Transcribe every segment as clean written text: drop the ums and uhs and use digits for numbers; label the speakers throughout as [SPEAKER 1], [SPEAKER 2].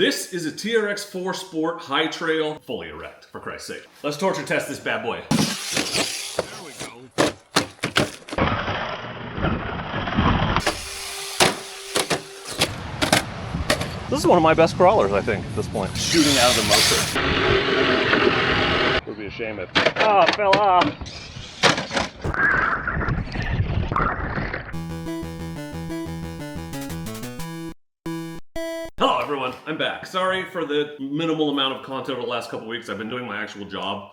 [SPEAKER 1] This is a TRX4 Sport High Trail, fully erect, for Christ's sake. Let's torture test this bad boy. There we go.
[SPEAKER 2] This is one of my best crawlers, I think, at this point.
[SPEAKER 1] Shooting out of the motor.
[SPEAKER 2] Would be a shame if... Oh, it fell off.
[SPEAKER 1] Hello everyone, I'm back. Sorry for the minimal amount of content over the last couple weeks. I've been doing my actual job,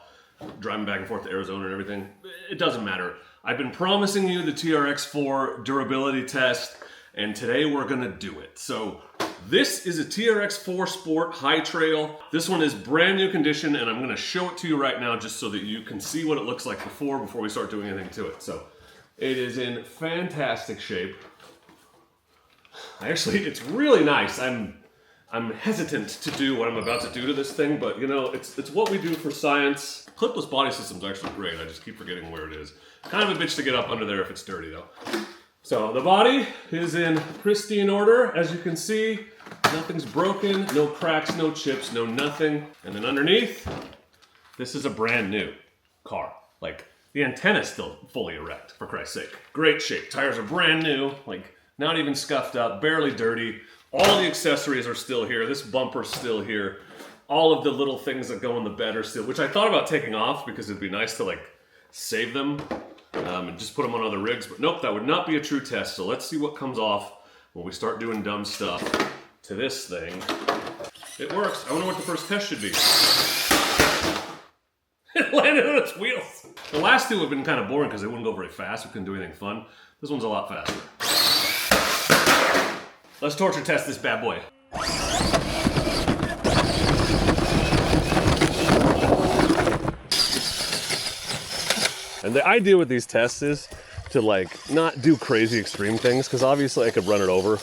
[SPEAKER 1] driving back and forth to Arizona and everything. It doesn't matter. I've been promising you the TRX4 durability test, and today we're gonna do it. So this is a TRX4 Sport High Trail. This one is brand new condition, and I'm gonna show it to you right now just so that you can see what it looks like before we start doing anything to it. So it is in fantastic shape. It's really nice. I'm hesitant to do what I'm about to do to this thing, but you know, it's what we do for science. Clipless body system's actually great. I just keep forgetting where it is. Kind of a bitch to get up under there if it's dirty though. So the body is in pristine order. As you can see, nothing's broken, no cracks, no chips, no nothing. And then underneath, this is a brand new car. Like, the antenna's still fully erect, for Christ's sake. Great shape. Tires are brand new, like not even scuffed up, barely dirty. All the accessories are still here. This bumper's still here. All of the little things that go in the bed are still, which I thought about taking off because it'd be nice to like save them and just put them on other rigs, but nope, that would not be a true test. So let's see what comes off when we start doing dumb stuff to this thing. It works. I wonder what the first test should be. It landed on its wheels. The last two have been kind of boring because they wouldn't go very fast. We couldn't do anything fun. This one's a lot faster. Let's torture test this bad boy.
[SPEAKER 2] And the idea with these tests is to like not do crazy extreme things, because obviously I could run it over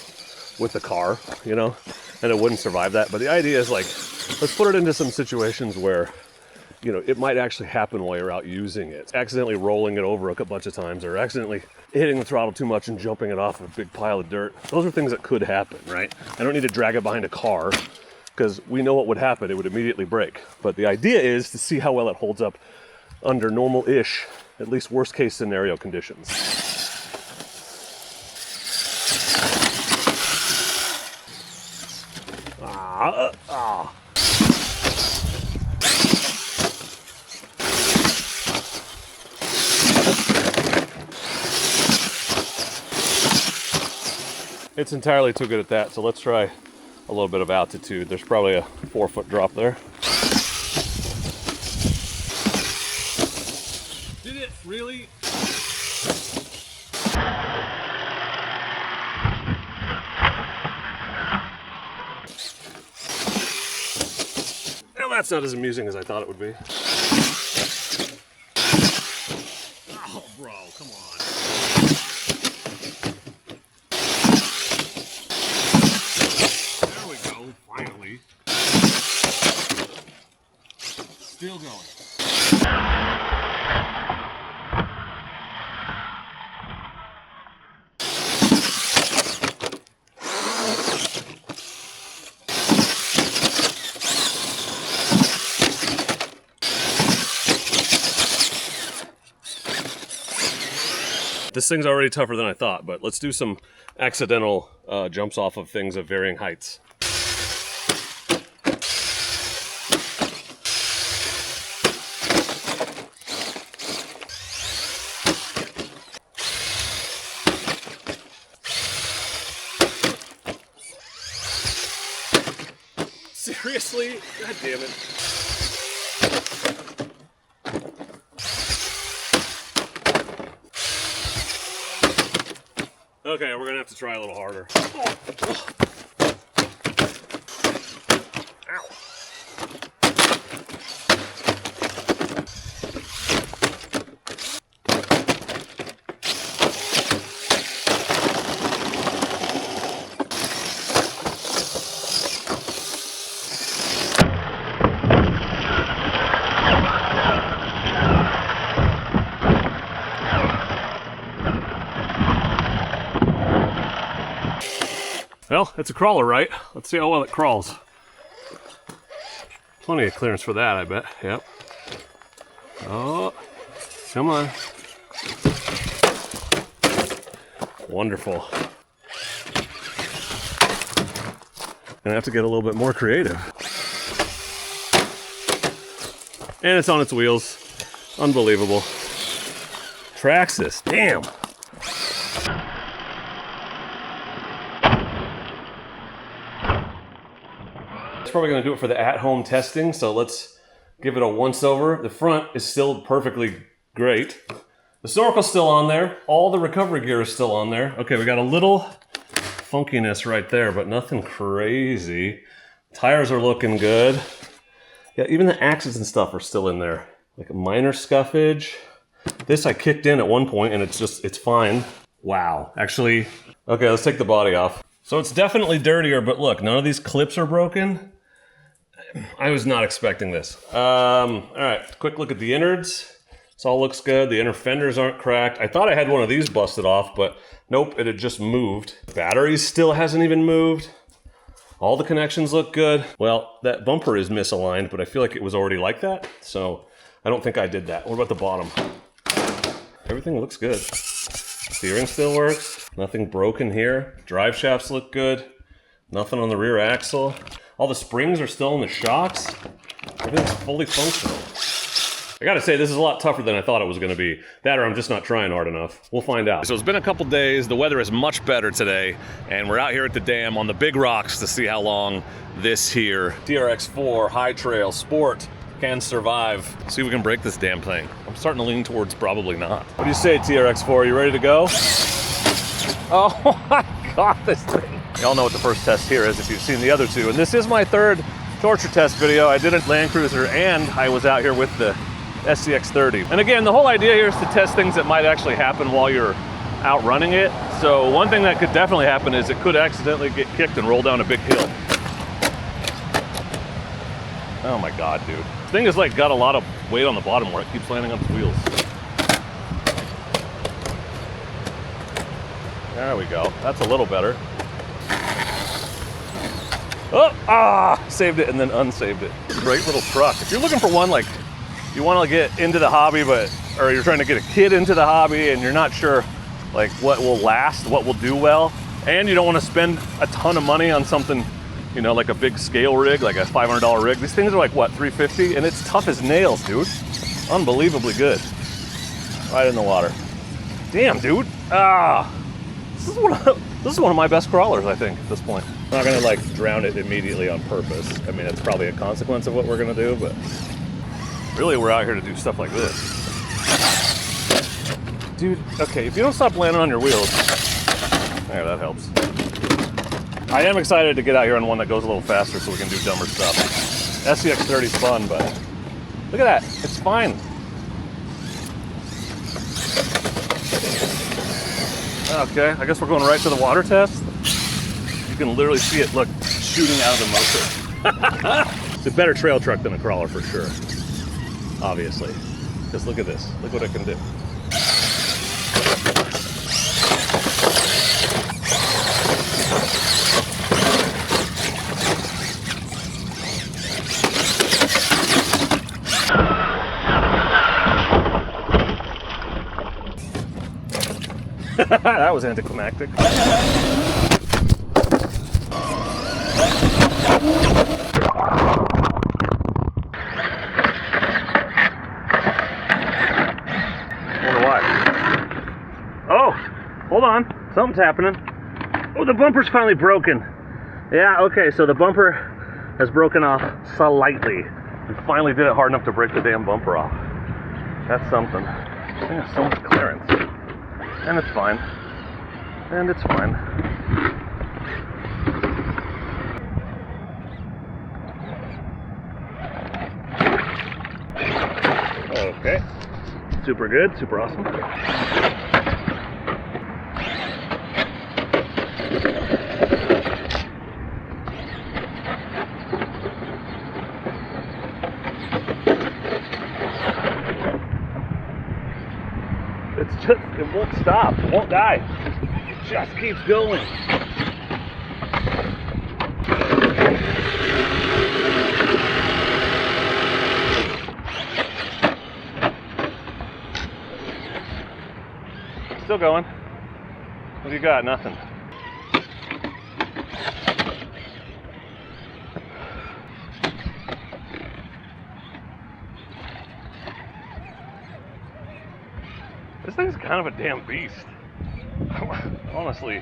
[SPEAKER 2] with the car, you know, and it wouldn't survive that. But the idea is like, let's put it into some situations where, you know, it might actually happen while you're out using it. Accidentally rolling it over a bunch of times, or accidentally hitting the throttle too much and jumping it off a big pile of dirt. Those are things that could happen, right? I don't need to drag it behind a car because we know what would happen. It would immediately break. But the idea is to see how well it holds up under normal-ish, at least worst case scenario conditions. It's entirely too good at that, so let's try a little bit of altitude. There's probably a 4-foot drop there.
[SPEAKER 1] Did it really?
[SPEAKER 2] Well, that's not as amusing as I thought it would be.
[SPEAKER 1] Oh, bro, come on. There we go, finally. Still going.
[SPEAKER 2] This thing's already tougher than I thought, but let's do some accidental jumps off of things of varying heights. Seriously? God damn it. Okay, we're gonna have to try a little harder. Ow. Well, it's a crawler, right? Let's see how well it crawls. Plenty of clearance for that, I bet. Yep. Oh, come on. Wonderful. Gonna have to get a little bit more creative. And it's on its wheels. Unbelievable. Traxxas, damn. That's probably gonna do it for the at-home testing, so let's give it a once-over. The front is still perfectly great. The snorkel's still on there. All the recovery gear is still on there. Okay, we got a little funkiness right there, but nothing crazy. Tires are looking good. Yeah, even the axles and stuff are still in there. Like a minor scuffage. This I kicked in at one point and it's fine. Wow, actually, okay, let's take the body off. So it's definitely dirtier, but look, none of these clips are broken. I was not expecting this. All right, quick look at the innards. This all looks good. The inner fenders aren't cracked. I thought I had one of these busted off, but nope, it had just moved. Battery still hasn't even moved. All the connections look good. Well, that bumper is misaligned, but I feel like it was already like that, so I don't think I did that. What about the bottom? Everything looks good. Steering still works. Nothing broken here. Drive shafts look good. Nothing on the rear axle. All the springs are still in the shocks. Everything's fully functional. I gotta say, this is a lot tougher than I thought it was gonna be. That or I'm just not trying hard enough. We'll find out. So it's been a couple days, the weather is much better today, and we're out here at the dam on the big rocks to see how long this here TRX4 High Trail Sport can survive. See if we can break this damn thing. I'm starting to lean towards probably not. What do you say, TRX4? You ready to go? Oh my God, this thing. Y'all know what the first test here is if you've seen the other two, and this is my third torture test video. I did a Land Cruiser and I was out here with the SCX30. And again, the whole idea here is to test things that might actually happen while you're out running it. So one thing that could definitely happen is it could accidentally get kicked and roll down a big hill. Oh my God, dude. This thing has like got a lot of weight on the bottom where it keeps landing on its wheels. There we go. That's a little better. Oh, saved it and then unsaved it. Great little truck. If you're looking for one like you want to get into the hobby, or you're trying to get a kid into the hobby and you're not sure like what will last, what will do well, and you don't want to spend a ton of money on something, you know, like a big scale rig, like a $500 rig. These things are like, what, $350? And it's tough as nails, dude. Unbelievably good. Right in the water. Damn, dude. This is one of my best crawlers, I think, at this point. I'm not gonna like drown it immediately on purpose. I mean, it's probably a consequence of what we're gonna do, but really we're out here to do stuff like this. Dude, okay, if you don't stop landing on your wheels, there, that helps. I am excited to get out here on one that goes a little faster so we can do dumber stuff. SCX30 is fun, but look at that, it's fine. Okay, I guess we're going right to the water test. You can literally see it, look, shooting out of the motor. It's a better trail truck than a crawler for sure, obviously. Just look at this, look what it can do. That was anticlimactic. Wonder why. Oh, hold on. Something's happening. Oh, the bumper's finally broken. Yeah, okay, so the bumper has broken off slightly. We finally did it hard enough to break the damn bumper off. That's something. This thing has so much clearance. And it's fine. And it's fine. Okay. Super good, super awesome. It won't stop, it won't die. It just keeps going. still going. What do you got? Nothing. This thing's kind of a damn beast. I'm honestly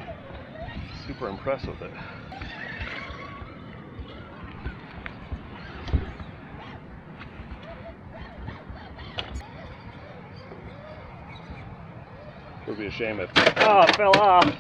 [SPEAKER 2] super impressed with it. It would be a shame if it fell off.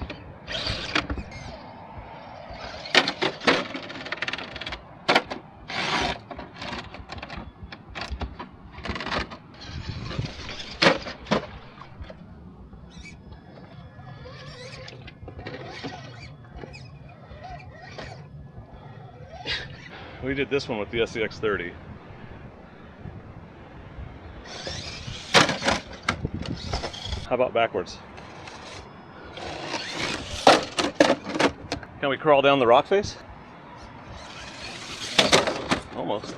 [SPEAKER 2] We did this one with the SCX30. How about backwards? Can we crawl down the rock face? Almost.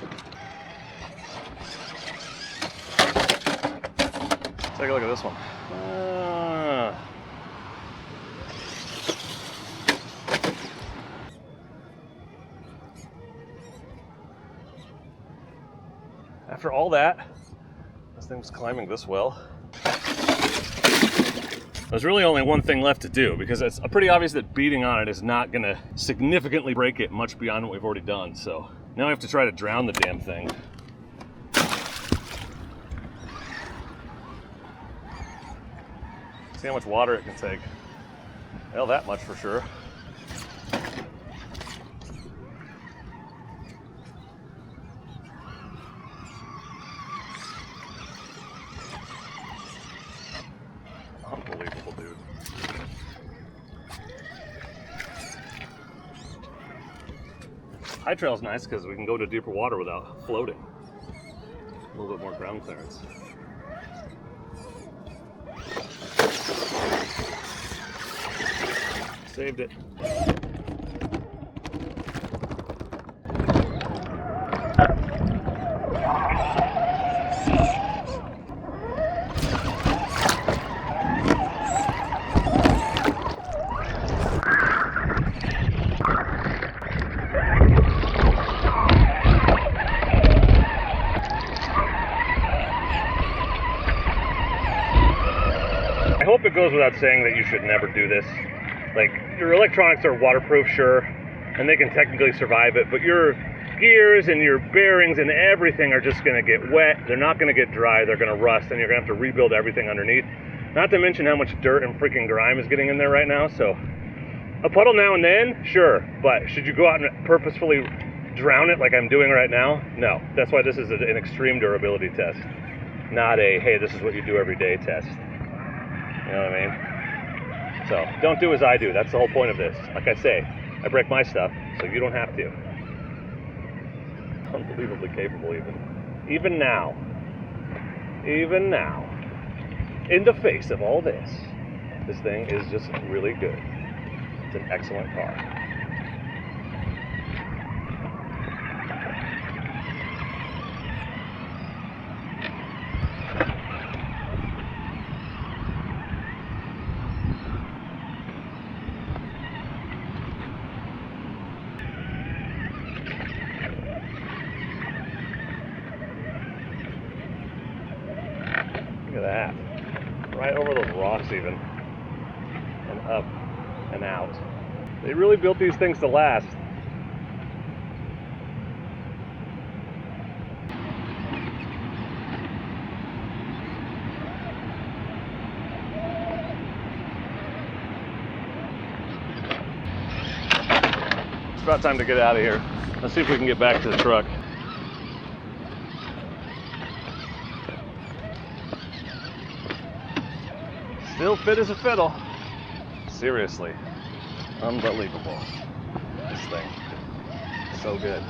[SPEAKER 2] Take a look at this one. After all that, this thing was climbing this well. There's really only one thing left to do because it's pretty obvious that beating on it is not going to significantly break it much beyond what we've already done. So now we have to try to drown the damn thing. See how much water it can take. Well, that much for sure. Unbelievable, dude. High Trail is nice because we can go to deeper water without floating. A little bit more ground clearance. Saved it. I hope it goes without saying that you should never do this. Like, your electronics are waterproof, sure, and they can technically survive it, but your gears and your bearings and everything are just gonna get wet. They're not gonna get dry, they're gonna rust, and you're gonna have to rebuild everything underneath. Not to mention how much dirt and freaking grime is getting in there right now, so a puddle now and then, sure, but should you go out and purposefully drown it like I'm doing right now? No. That's why this is an extreme durability test, not a, hey, this is what you do every day test. You know what I mean? So, don't do as I do. That's the whole point of this. Like I say, I break my stuff, so you don't have to. Unbelievably capable, even now. Even now. In the face of all this, this thing is just really good. It's an excellent car. Look at that. Right over those rocks even. And up and out. They really built these things to last. It's about time to get out of here. Let's see if we can get back to the truck. Still fit as a fiddle. Seriously. Unbelievable. This thing. So good.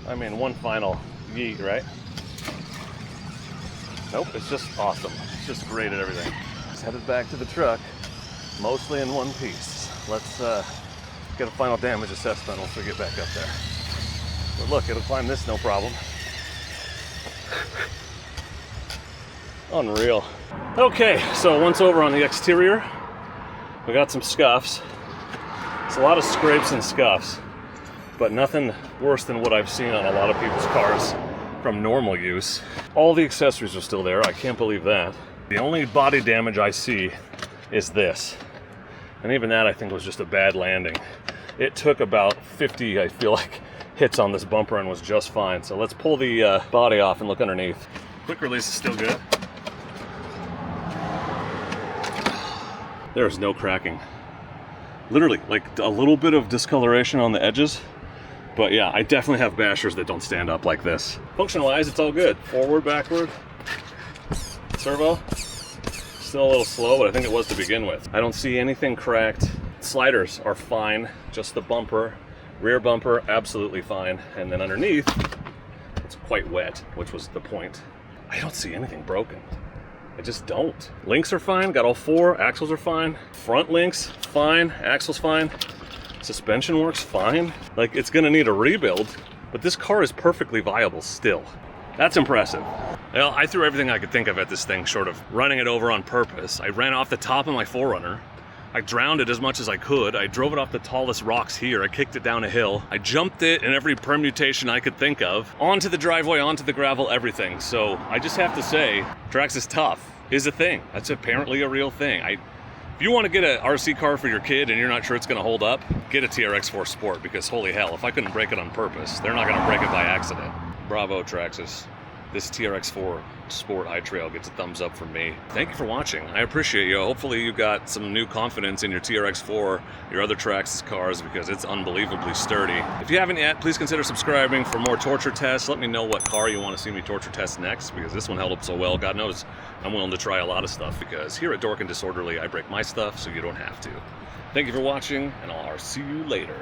[SPEAKER 2] I mean, one final yeet, right? Nope, it's just awesome. It's just great at everything. Just headed back to the truck, mostly in one piece. Let's get a final damage assessment once we get back up there. But look, it'll climb this no problem. Unreal. Okay, so once over on the exterior, we got some scuffs. It's a lot of scrapes and scuffs, but nothing worse than what I've seen on a lot of people's cars from normal use. All the accessories are still there. I can't believe that. The only body damage I see is this. And even that I think was just a bad landing. It took about 50, I feel like, hits on this bumper and was just fine. So let's pull the body off and look underneath. Quick release is still good. There's no cracking. Literally, like a little bit of discoloration on the edges. But yeah, I definitely have bashers that don't stand up like this. Function-wise, it's all good. Forward, backward. Servo. Still a little slow, but I think it was to begin with. I don't see anything cracked. Sliders are fine. Just the bumper. Rear bumper, absolutely fine. And then underneath, it's quite wet, which was the point. I don't see anything broken. I just don't. Links are fine, got all four. Axles are fine. Front links, fine. Axles fine. Suspension works fine. Like, it's gonna need a rebuild, but this car is perfectly viable still. That's impressive. Well, I threw everything I could think of at this thing, short of running it over on purpose. I ran off the top of my 4Runner. I drowned it as much as I could. I drove it off the tallest rocks here. I kicked it down a hill. I jumped it in every permutation I could think of. Onto the driveway, onto the gravel, everything. So I just have to say, Traxxas Tough is a thing. That's apparently a real thing. If you want to get an RC car for your kid and you're not sure it's going to hold up, get a TRX4 Sport, because holy hell, if I couldn't break it on purpose, they're not going to break it by accident. Bravo, Traxxas. This TRX4 Sport High Trail gets a thumbs up from me. Thank you for watching. I appreciate you. Hopefully you got some new confidence in your TRX4, your other Traxxas cars, because it's unbelievably sturdy. If you haven't yet, please consider subscribing for more torture tests. Let me know what car you want to see me torture test next, because this one held up so well. God knows I'm willing to try a lot of stuff, because here at Dork and Disorderly, I break my stuff so you don't have to. Thank you for watching, and I'll see you later.